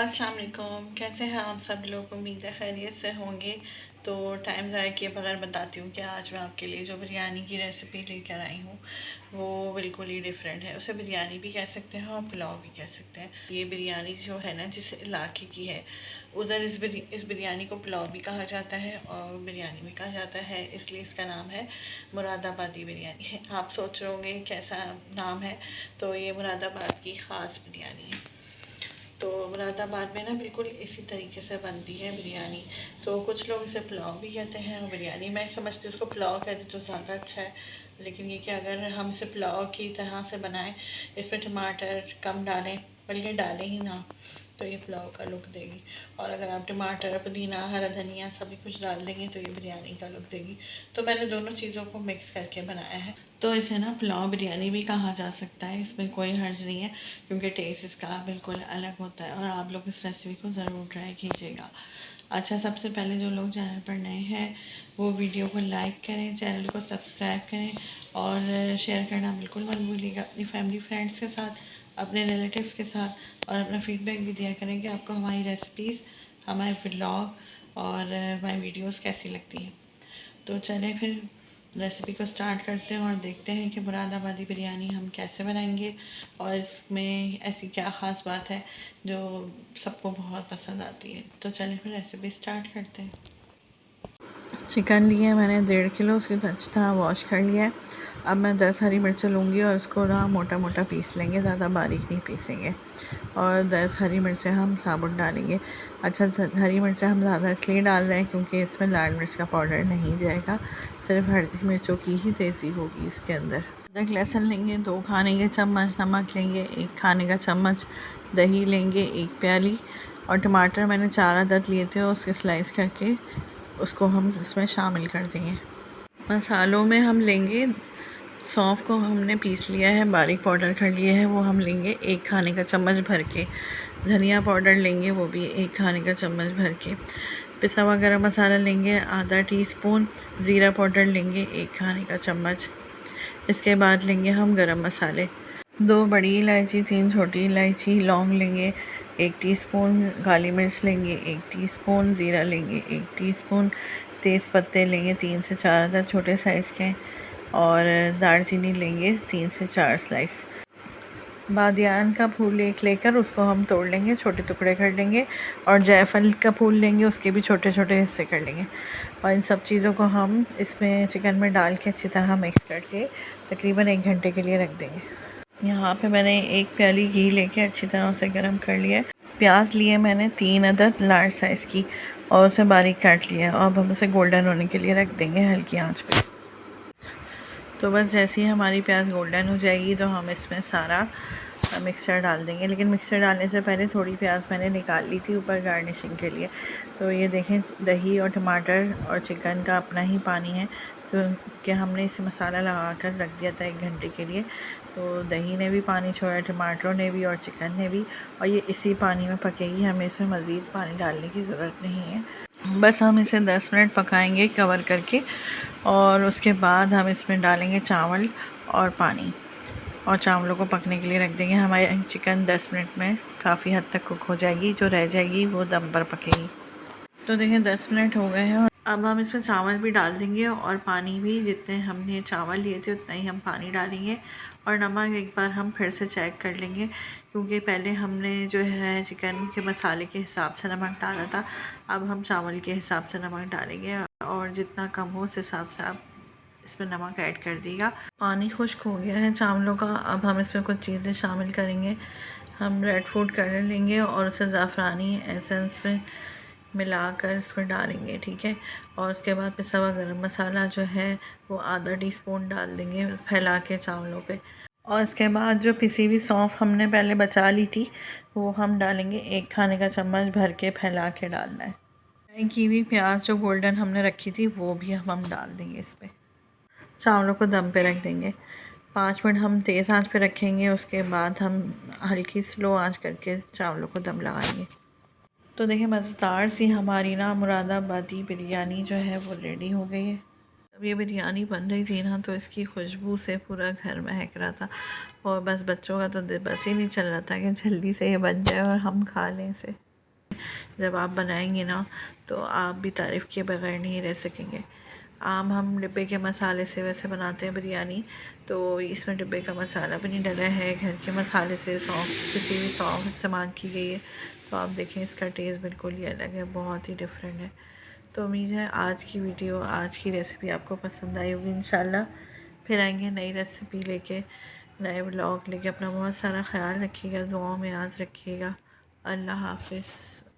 अस्सलाम वालेकुम। कैसे हैं आप सब लोग? उम्मीद है खैरियत से होंगे। तो टाइम ज़ाया किए बगैर बताती हूँ कि आज मैं आपके लिए जो बिरयानी की रेसिपी लेकर आई हूँ वो बिल्कुल ही डिफरेंट है। उसे बिरयानी भी कह सकते हैं और पुलाव भी कह सकते हैं। ये बिरयानी जो है ना, जिस इलाके की है उधर इस बिरयानी को पुलाव भी कहा जाता है और बिरयानी भी कहा जाता है, इसलिए इसका नाम है मुरादाबादी बिरयानी है। आप सोच रहे होंगे कैसा नाम है, तो ये मुरादाबाद की ख़ास बिरयानी है। तो मुरादाबाद में ना बिल्कुल इसी तरीके से बनती है बिरयानी। तो कुछ लोग इसे पुलाव भी कहते हैं और बिरयानी मैं समझती हूँ इसको पुलाव कहते तो ज़्यादा अच्छा है। लेकिन ये कि अगर हम इसे पुलाव की तरह से बनाएं, इसमें टमाटर कम डालें, बल्कि डालें ही ना, तो ये पुलाव का लुक देगी। और अगर आप टमाटर, पुदीना, हरा धनिया सभी कुछ डाल देंगे तो ये बिरयानी का लुक देगी। तो मैंने दोनों चीज़ों को मिक्स करके बनाया है। तो इसे ना पुलाव बिरयानी भी कहा जा सकता है, इसमें कोई हर्ज नहीं है, क्योंकि टेस्ट इसका बिल्कुल अलग होता है। और आप लोग इस रेसिपी को ज़रूर ट्राई कीजिएगा। अच्छा, सबसे पहले जो लोग चैनल पर नए हैं वो वीडियो को लाइक करें, चैनल को सब्सक्राइब करें और शेयर करना बिल्कुल मत भूलिएगा अपनी फैमिली फ्रेंड्स के साथ, अपने रिलेटिव्स के साथ। और अपना फीडबैक भी दिया करें कि आपको हमारी रेसिपीज़, हमारे व्लॉग और हमारी वीडियोस कैसी लगती हैं। तो चलें फिर रेसिपी को स्टार्ट करते हैं और देखते हैं कि मुरादाबादी बिरयानी हम कैसे बनाएंगे और इसमें ऐसी क्या ख़ास बात है जो सबको बहुत पसंद आती है। तो चलें फिर रेसिपी स्टार्ट करते हैं। चिकन लिया मैंने 1.5 किलो, उसको अच्छी तरह वॉश कर लिया है। अब मैं 10 हरी मिर्चें लूँगी और उसको ना मोटा मोटा पीस लेंगे, ज़्यादा बारीक नहीं पीसेंगे। और 10 हरी मिर्चें हम साबुत डालेंगे। अच्छा, हरी मिर्चें हम ज़्यादा इसलिए डाल रहे हैं क्योंकि इसमें लाल मिर्च का पाउडर नहीं जाएगा, सिर्फ हरी मिर्चों की ही तेज़ी होगी इसके अंदर। अदरक लहसुन लेंगे 2 खाने के चम्मच, नमक लेंगे 1 खाने का चम्मच, दही लेंगे 1 प्याली और टमाटर मैंने 4 अदद लिए थे, उसके स्लाइस करके उसको हम इसमें शामिल कर देंगे। मसालों में हम लेंगे सौंफ को हमने पीस लिया है, बारीक पाउडर कर लिया है, वो हम लेंगे 1 खाने का चम्मच भर के। धनिया पाउडर लेंगे, वो भी 1 खाने का चम्मच भर के। पिसा हुआ गरम मसाला लेंगे आधा टीस्पून। ज़ीरा पाउडर लेंगे 1 खाने का चम्मच। इसके बाद लेंगे हम गरम मसाले, 2 बड़ी इलायची, 3 छोटी इलायची, लौंग लेंगे 1 टीस्पून, काली मिर्च लेंगे 1 टीस्पून, ज़ीरा लेंगे 1 टीस्पून, तेज़ पत्ते लेंगे 3 से 4 अदद छोटे साइज़ के और दालचीनी लेंगे 3 से 4 स्लाइस। बादियान का फूल एक लेकर उसको हम तोड़ लेंगे, छोटे टुकड़े कर लेंगे। और जायफल का फूल लेंगे, उसके भी छोटे छोटे हिस्से कर लेंगे। और इन सब चीज़ों को हम इसमें चिकन में डाल के अच्छी तरह मिक्स करके तकरीबन 1 घंटे के लिए रख देंगे। यहाँ पे मैंने 1 प्याली घी लेके अच्छी तरह से गर्म कर लिया है। प्याज लिए मैंने 3 अदद लार्ज साइज़ की और उसे बारीक काट लिया है। अब हम उसे गोल्डन होने के लिए रख देंगे हल्की आंच पे। तो बस जैसे ही हमारी प्याज गोल्डन हो जाएगी तो हम इसमें सारा मिक्सचर डाल देंगे। लेकिन मिक्सचर डालने से पहले थोड़ी प्याज मैंने निकाल ली थी ऊपर गार्निशिंग के लिए। तो ये देखें, दही और टमाटर और चिकन का अपना ही पानी है, क्योंकि हमने इसे मसाला लगा कर रख दिया था 1 घंटे के लिए। तो दही ने भी पानी छोड़ा, टमाटरों ने भी और चिकन ने भी, और ये इसी पानी में पकेगी, हमें इसमें मज़ीद पानी डालने की ज़रूरत नहीं है। बस हम इसे 10 मिनट पकाएंगे कवर करके और उसके बाद हम इसमें डालेंगे चावल और पानी और चावलों को पकने के लिए रख देंगे। हमारी चिकन 10 मिनट में काफ़ी हद तक कुक हो जाएगी, जो रह जाएगी वो दम पर पकेगी। तो देखें 10 मिनट हो गए हैं और अब हम इसमें चावल भी डाल देंगे और पानी भी, जितने हमने चावल लिए थे उतना ही हम पानी डालेंगे। और नमक एक बार हम फिर से चेक कर लेंगे, क्योंकि पहले हमने जो है चिकन के मसाले के हिसाब से नमक डाला था, अब हम चावल के हिसाब से नमक डालेंगे और जितना कम हो उस हिसाब से आप इसमें नमक ऐड कर दीजिएगा। पानी खुश्क हो गया है चावलों का। अब हम इसमें कुछ चीज़ें शामिल करेंगे। हम रेड फूड कलर लेंगे और उसे ज़ाफ़रानी एसेंस में मिलाकर इसमें डालेंगे, ठीक है। और उसके बाद पिसा हुआ गरम मसाला जो है वो आधा टीस्पून डाल देंगे फैला के चावलों पे। और इसके बाद जो पिसी हुई सौंफ हमने पहले बचा ली थी वो हम डालेंगे, 1 खाने का चम्मच भर के फैला के डालना है। फ्राई की हुई प्याज जो गोल्डन हमने रखी थी वो भी हम डाल देंगे इस पर। चावलों को दम पे रख देंगे। 5 मिनट हम तेज़ आंच पे रखेंगे, उसके बाद हम हल्की स्लो आंच करके चावलों को दम लगाएंगे। तो देखिए मज़ेदार सी हमारी ना मुरादाबादी बिरयानी जो है वो रेडी हो गई है। जब ये बिरयानी बन रही थी ना तो इसकी खुशबू से पूरा घर महक रहा था और बस बच्चों का तो बस ही नहीं चल रहा था कि जल्दी से ये बन जाए और हम खा लें इसे। जब आप बनाएंगे ना तो आप भी तारीफ़ किए बगैर नहीं रह सकेंगे। आम हम डिब्बे के मसाले से वैसे बनाते हैं बिरयानी, तो इसमें डिब्बे का मसाला भी नहीं डला है, घर के मसाले से सौंफ, किसी भी सौंफ इस्तेमाल की गई है। तो आप देखें इसका टेस्ट बिल्कुल ही अलग है, बहुत ही डिफरेंट है। तो उम्मीद है आज की वीडियो, आज की रेसिपी आपको पसंद आई होगी इंशाल्लाह। फिर आएंगे नई रेसिपी लेके, नए व्लॉग लेके। अपना बहुत सारा ख्याल रखिएगा, दुआओं में याद रखिएगा। अल्लाह हाफ़िज़।